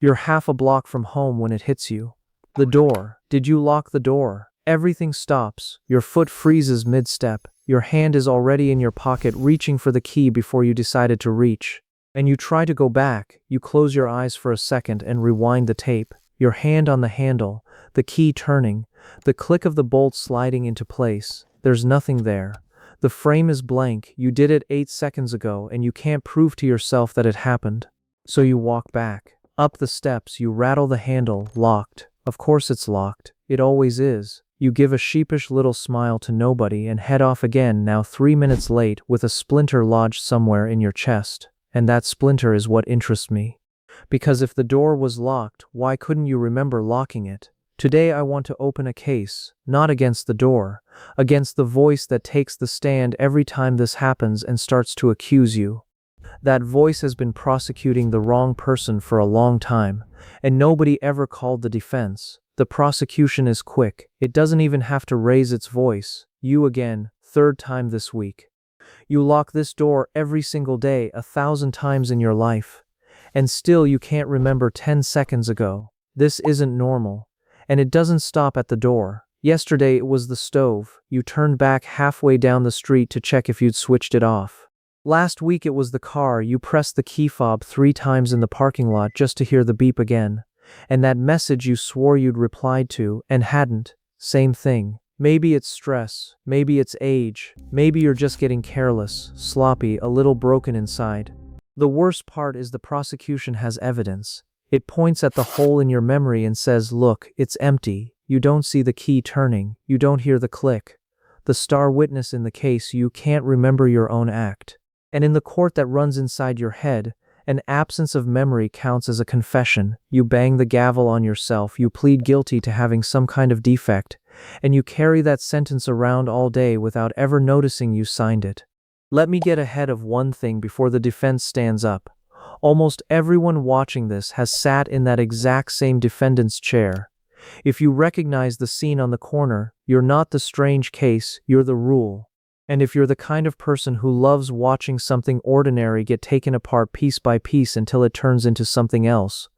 You're half a block from home when it hits you. The door. Did you lock the door? Everything stops. Your foot freezes mid-step. Your hand is already in your pocket reaching for the key before you decided to reach. And you try to go back. You close your eyes for a second and rewind the tape. Your hand on the handle, the key turning, the click of the bolt sliding into place. There's nothing there. The frame is blank. You did it 8 seconds ago and you can't prove to yourself that it happened. So you walk back. Up the steps, you rattle the handle. Locked. Of course it's locked. It always is. You give a sheepish little smile to nobody and head off again, now 3 minutes late, with a splinter lodged somewhere in your chest. And that splinter is what interests me. Because if the door was locked, why couldn't you remember locking it? Today I want to open a case, not against the door, against the voice that takes the stand every time this happens and starts to accuse you. That voice has been prosecuting the wrong person for a long time, and nobody ever called the defense. The prosecution is quick. It doesn't even have to raise its voice. You again, 3rd time this week. You lock this door every single day 1,000 times in your life, and still you can't remember 10 seconds ago. This isn't normal. And it doesn't stop at the door. Yesterday it was the stove. You turned back halfway down the street to check if you'd switched it off. Last week it was the car. You pressed the key fob 3 times in the parking lot just to hear the beep again. And that message you swore you'd replied to and hadn't. Same thing. Maybe it's stress. Maybe it's age. Maybe you're just getting careless, sloppy, a little broken inside. The worst part is the prosecution has evidence. It points at the hole in your memory and says, look, it's empty. You don't see the key turning. You don't hear the click. The star witness in the case, you can't remember your own act. And in the court that runs inside your head, an absence of memory counts as a confession. You bang the gavel on yourself. You plead guilty to having some kind of defect. And you carry that sentence around all day without ever noticing you signed it. Let me get ahead of one thing before the defense stands up. Almost everyone watching this has sat in that exact same defendant's chair. If you recognize the scene on the corner, you're not the strange case, you're the rule. And if you're the kind of person who loves watching something ordinary get taken apart piece by piece until it turns into something else,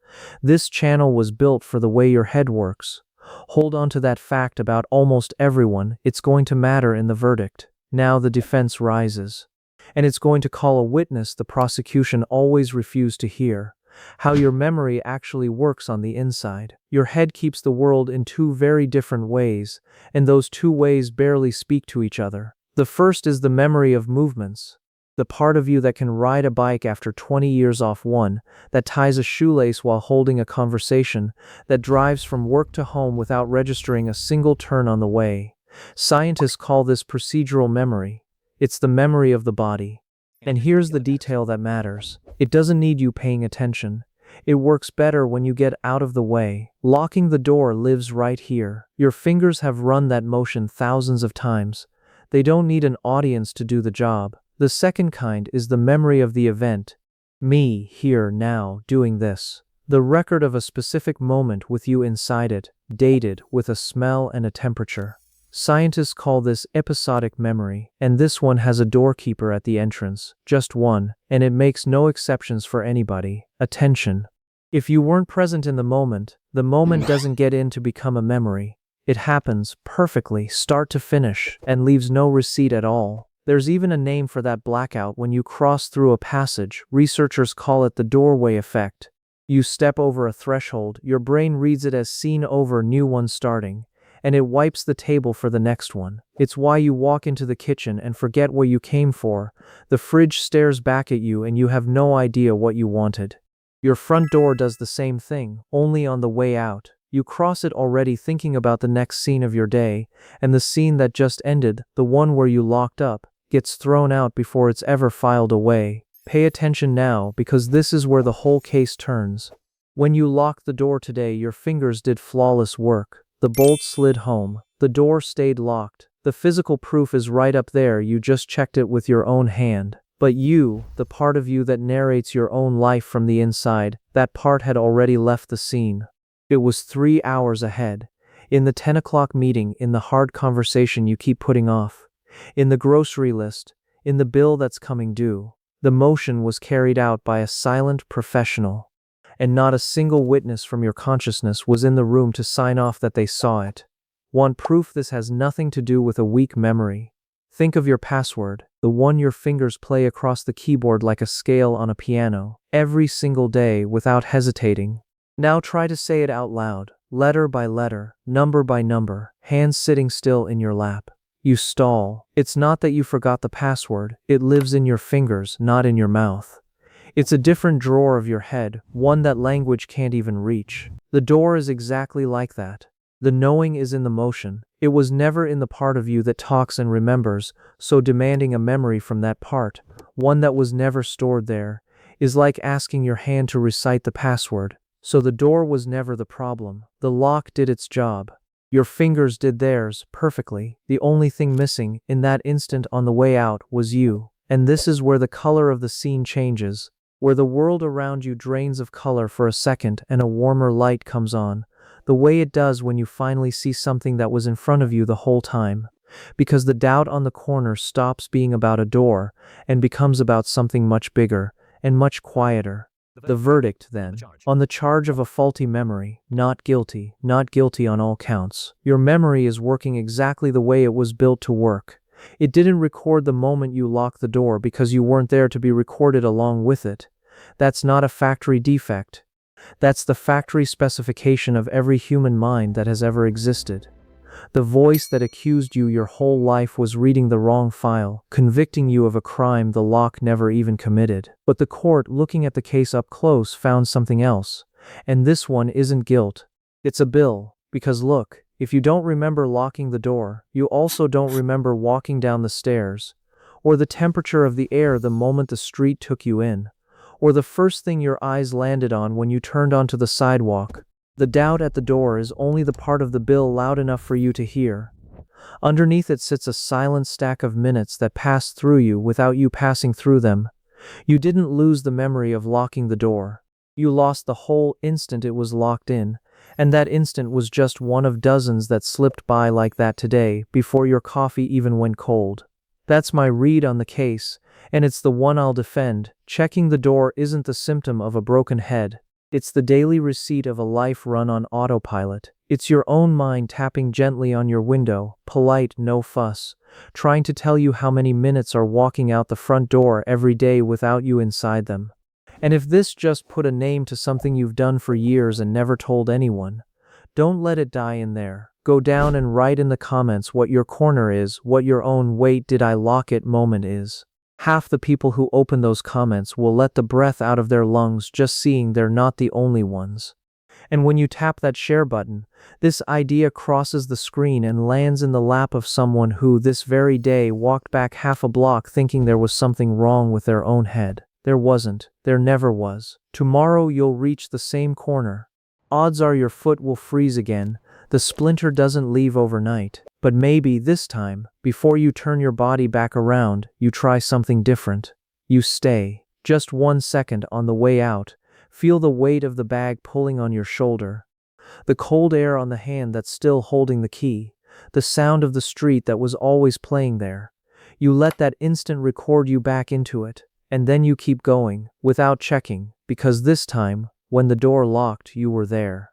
this channel was built for the way your head works. Hold on to that fact about almost everyone. It's going to matter in the verdict. Now the defense rises. And it's going to call a witness the prosecution always refused to hear. How your memory actually works on the inside. Your head keeps the world in 2 very different ways, and those 2 ways barely speak to each other. The first is the memory of movements. The part of you that can ride a bike after 20 years off one, that ties a shoelace while holding a conversation, that drives from work to home without registering a single turn on the way. Scientists call this procedural memory. It's the memory of the body. And here's the detail that matters. It doesn't need you paying attention. It works better when you get out of the way. Locking the door lives right here. Your fingers have run that motion thousands of times. They don't need an audience to do the job. The second kind is the memory of the event. Me, here, now, doing this. The record of a specific moment with you inside it, dated, with a smell and a temperature. Scientists call this episodic memory, and this one has a doorkeeper at the entrance, just one, and it makes no exceptions for anybody. Attention. If you weren't present in the moment doesn't get in to become a memory. It happens perfectly, start to finish, and leaves no receipt at all. There's even a name for that blackout when you cross through a passage. Researchers call it the doorway effect. You step over a threshold, your brain reads it as scene over, new one starting. And it wipes the table for the next one. It's why you walk into the kitchen and forget what you came for. The fridge stares back at you and you have no idea what you wanted. Your front door does the same thing, only on the way out. You cross it already thinking about the next scene of your day, and the scene that just ended, the one where you locked up, gets thrown out before it's ever filed away. Pay attention now, because this is where the whole case turns. When you locked the door today, your fingers did flawless work. The bolt slid home. The door stayed locked. The physical proof is right up there. You just checked it with your own hand. But you, the part of you that narrates your own life from the inside, that part had already left the scene. It was 3 hours ahead. In the 10 o'clock meeting, in the hard conversation you keep putting off. In the grocery list. In the bill that's coming due. The motion was carried out by a silent professional. and not a single witness from your consciousness was in the room to sign off that they saw it. Want proof this has nothing to do with a weak memory? Think of your password, the one your fingers play across the keyboard like a scale on a piano, every single day without hesitating. Now try to say it out loud, letter by letter, number by number, hands sitting still in your lap. You stall. It's not that you forgot the password, it lives in your fingers, not in your mouth. It's a different drawer of your head, one that language can't even reach. The door is exactly like that. The knowing is in the motion. It was never in the part of you that talks and remembers, so demanding a memory from that part, one that was never stored there, is like asking your hand to recite the password. So the door was never the problem. The lock did its job. Your fingers did theirs perfectly. The only thing missing, in that instant on the way out, was you. And this is where the color of the scene changes, where the world around you drains of color for a second and a warmer light comes on, the way it does when you finally see something that was in front of you the whole time. Because the doubt on the corner stops being about a door and becomes about something much bigger and much quieter. The verdict, then, on the charge of a faulty memory, not guilty on all counts. Your memory is working exactly the way it was built to work. It didn't record the moment you locked the door because you weren't there to be recorded along with it. That's not a factory defect. That's the factory specification of every human mind that has ever existed. The voice that accused you your whole life was reading the wrong file, convicting you of a crime the lock never even committed. But the court, looking at the case up close, found something else. And this one isn't guilt. It's a bill. Because look, if you don't remember locking the door, you also don't remember walking down the stairs, or the temperature of the air the moment the street took you in, or the first thing your eyes landed on when you turned onto the sidewalk. The doubt at the door is only the part of the bill loud enough for you to hear. Underneath it sits a silent stack of minutes that passed through you without you passing through them. You didn't lose the memory of locking the door. You lost the whole instant it was locked in, and that instant was just one of dozens that slipped by like that today before your coffee even went cold. That's my read on the case, and it's the one I'll defend. Checking the door isn't the symptom of a broken head. It's the daily receipt of a life run on autopilot. It's your own mind tapping gently on your window, polite, no fuss, trying to tell you how many minutes are walking out the front door every day without you inside them. And if this just put a name to something you've done for years and never told anyone, don't let it die in there. Go down and write in the comments what your corner is, what your own "wait, did I lock it" moment is. Half the people who open those comments will let the breath out of their lungs just seeing they're not the only ones. And when you tap that share button, this idea crosses the screen and lands in the lap of someone who this very day walked back half a block thinking there was something wrong with their own head. There wasn't. There never was. Tomorrow you'll reach the same corner. Odds are your foot will freeze again. The splinter doesn't leave overnight. But maybe this time, before you turn your body back around, you try something different. You stay. Just 1 second on the way out. Feel the weight of the bag pulling on your shoulder. The cold air on the hand that's still holding the key. The sound of the street that was always playing there. You let that instant record you back into it. And then you keep going, without checking, because this time, when the door locked, you were there.